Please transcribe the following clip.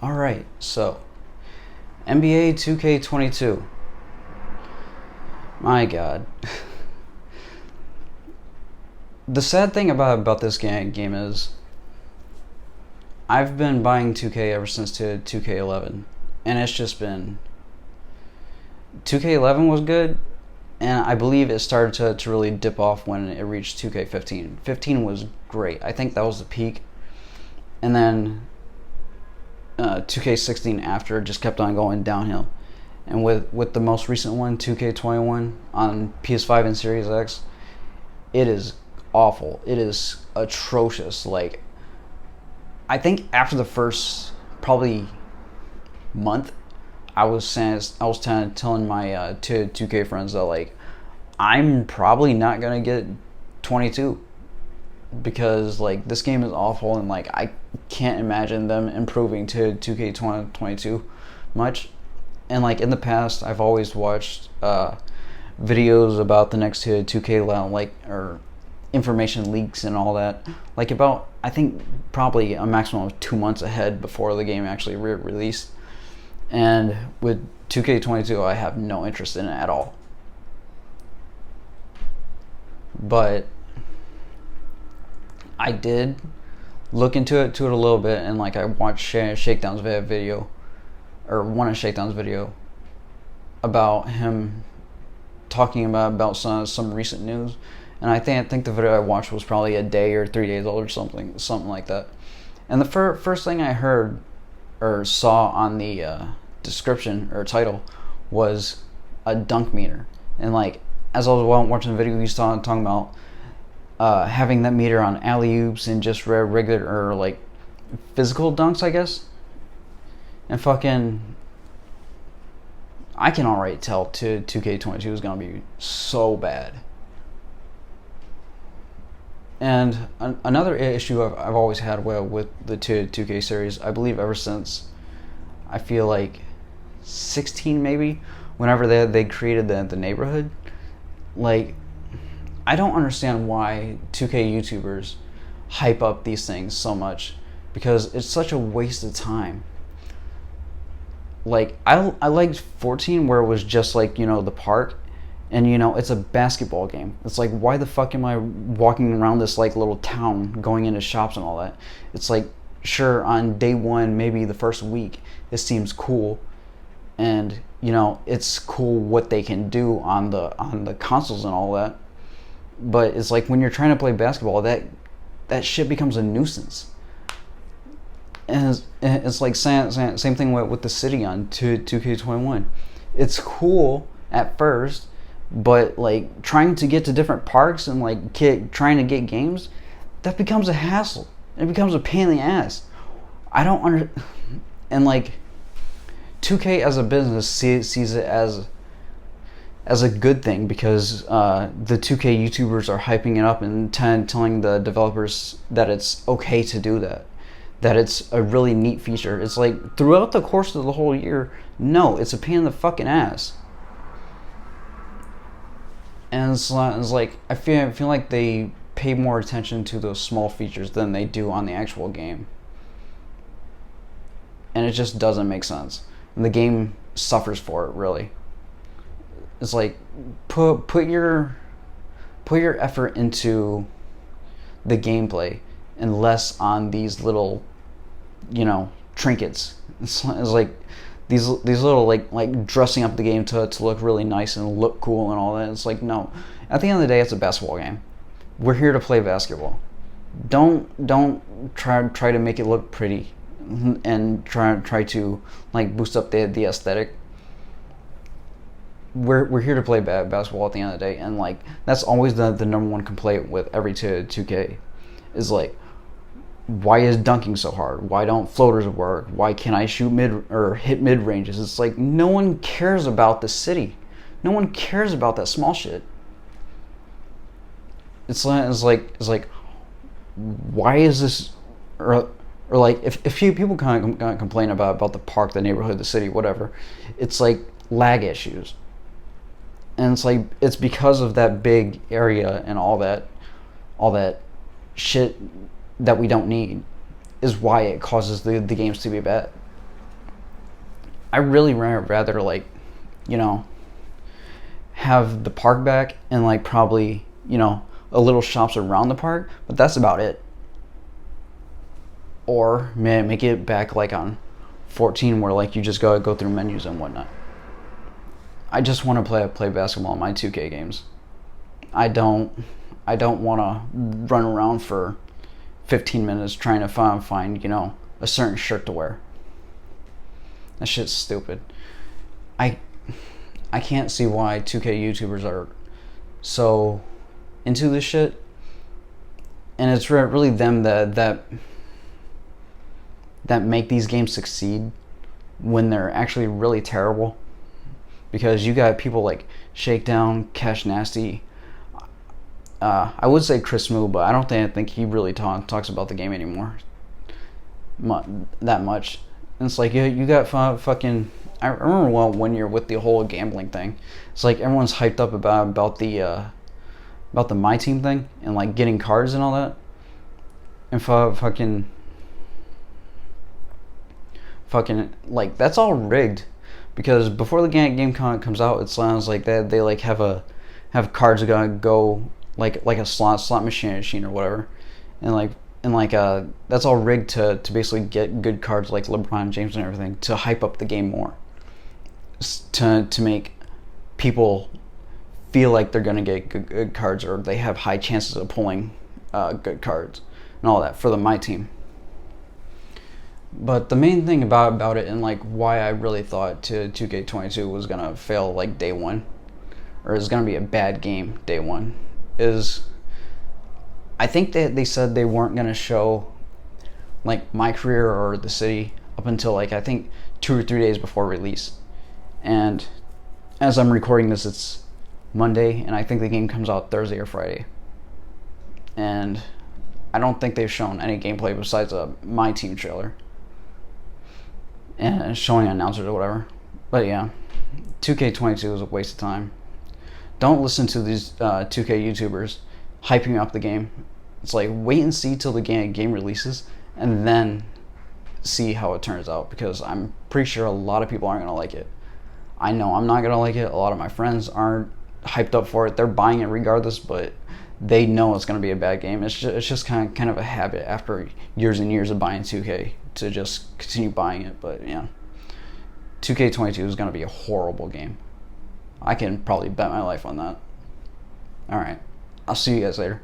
Alright, so NBA 2K22. My god. The sad thing about this game is I've been buying 2K ever since 2K11, and it's just been 2K11 was good, and I believe it started to really dip off when it reached 2K15. 15 was great. I think that was the peak, and then 2K16 after just kept on going downhill. And with the most recent one, 2K21 on PS5 and Series X, it is awful. It is atrocious. Like, I think after the first probably month, I was telling my 2K friends that, like, I'm probably not gonna get 22 because, like, this game is awful, and, like, I can't imagine them improving to 2K22 much. And, like, in the past, I've always watched videos about the next 2K, like, or information leaks and all that, like, about, I think, probably a maximum of 2 months ahead before the game actually released. And with 2K22, I have no interest in it at all. But I did look into it a little bit, and, like, I watched Shakedown's video, or one of Shakedown's video, about him talking about some recent news. And I think the video I watched was probably a day or 3 days old or something like that. And the first thing I heard or saw on the description or title was a dunk meter. And, like, as I was watching the video, he's talking about having that meter on alley-oops and just regular, or, like, physical dunks, I guess. And fucking, I can already tell 2K22 is gonna be so bad. And another issue I've always had with the 2K series, I believe ever since, I feel like 16 maybe, whenever they created the neighborhood, like, I don't understand why 2K YouTubers hype up these things so much, because it's such a waste of time. Like, I liked 14, where it was just, like, the park, and, it's a basketball game. It's like, why the fuck am I walking around this, like, little town, going into shops and all that? It's like, sure, on day one, maybe the first week, it seems cool, and, it's cool what they can do on the consoles and all that. But it's like, when you're trying to play basketball, that shit becomes a nuisance. And it's like same thing with the city on 2K21. It's cool at first, but, like, trying to get to different parks and, like, trying to get games, that becomes a hassle. It becomes a pain in the ass. I don't and, like, 2K as a business sees it as a good thing, because the 2K YouTubers are hyping it up and telling the developers that it's okay to do that. That it's a really neat feature. It's like, throughout the course of the whole year, no, it's a pain in the fucking ass. And it's like, I feel like they pay more attention to those small features than they do on the actual game. And it just doesn't make sense. And the game suffers for it, really. It's like, put your effort into the gameplay and less on these little, trinkets. It's like these little, like dressing up the game to look really nice and look cool and all that. It's like, no. At the end of the day, it's a basketball game. We're here to play basketball. Don't try to make it look pretty and try to, like, boost up the aesthetic. We're here to play basketball at the end of the day, and, like, that's always the number one complaint with every 2K, is like, why is dunking so hard? Why don't floaters work? Why can't I shoot hit mid ranges? It's like, no one cares about the city. No one cares about that small shit. It's like, why is this, or like, if few people kind of complain about the park, the neighborhood, the city, whatever, it's like lag issues. And it's like, it's because of that big area and all that shit that we don't need is why it causes the games to be bad. I really rather like, you know, have the park back and like probably, you know, a little shops around the park, but that's about it. Or make it back like on 14 where like you just go through menus and whatnot. I just want to play basketball in my 2K games. I don't I don't want to run around for 15 minutes trying to find you know, a certain shirt to wear. That shit's stupid. I I can't see why 2K YouTubers are so into this shit, and it's really them that make these games succeed when they're actually really terrible. Because you got people like Shakedown, Cash Nasty. I would say Chris Moo, but I think he really talks about the game anymore that much. And it's like you got fucking. I remember one year with the whole gambling thing. It's like everyone's hyped up about the My Team thing and like getting cards and all that. And fucking like that's all rigged, because before the game comes out, it sounds like that they like have cards gonna go like a slot machine or whatever, and that's all rigged to basically get good cards like LeBron James and everything to hype up the game more, to make people feel like they're gonna get good cards, or they have high chances of pulling good cards and all that for the My Team. But the main thing about it, and like why I really thought 2K22 was gonna fail like day one, or is gonna be a bad game day one, is I think they said they weren't gonna show like my career or the city up until like I think 2 or 3 days before release. And as I'm recording this, it's Monday, and I think the game comes out Thursday or Friday. And I don't think they've shown any gameplay besides a My Team trailer and showing announcers or whatever. But yeah, 2K22 is a waste of time. Don't listen to these 2K YouTubers hyping up the game. It's like wait and see till the game releases, and then see how it turns out, because I'm pretty sure a lot of people aren't gonna like it. I know I'm not gonna like it. A lot of my friends aren't hyped up for it. They're buying it regardless, but they know it's gonna be a bad game. It's just kind of a habit after years and years of buying 2K to just continue buying it. But yeah, 2K22 is gonna be a horrible game. I can probably bet my life on that. All right, I'll see you guys later.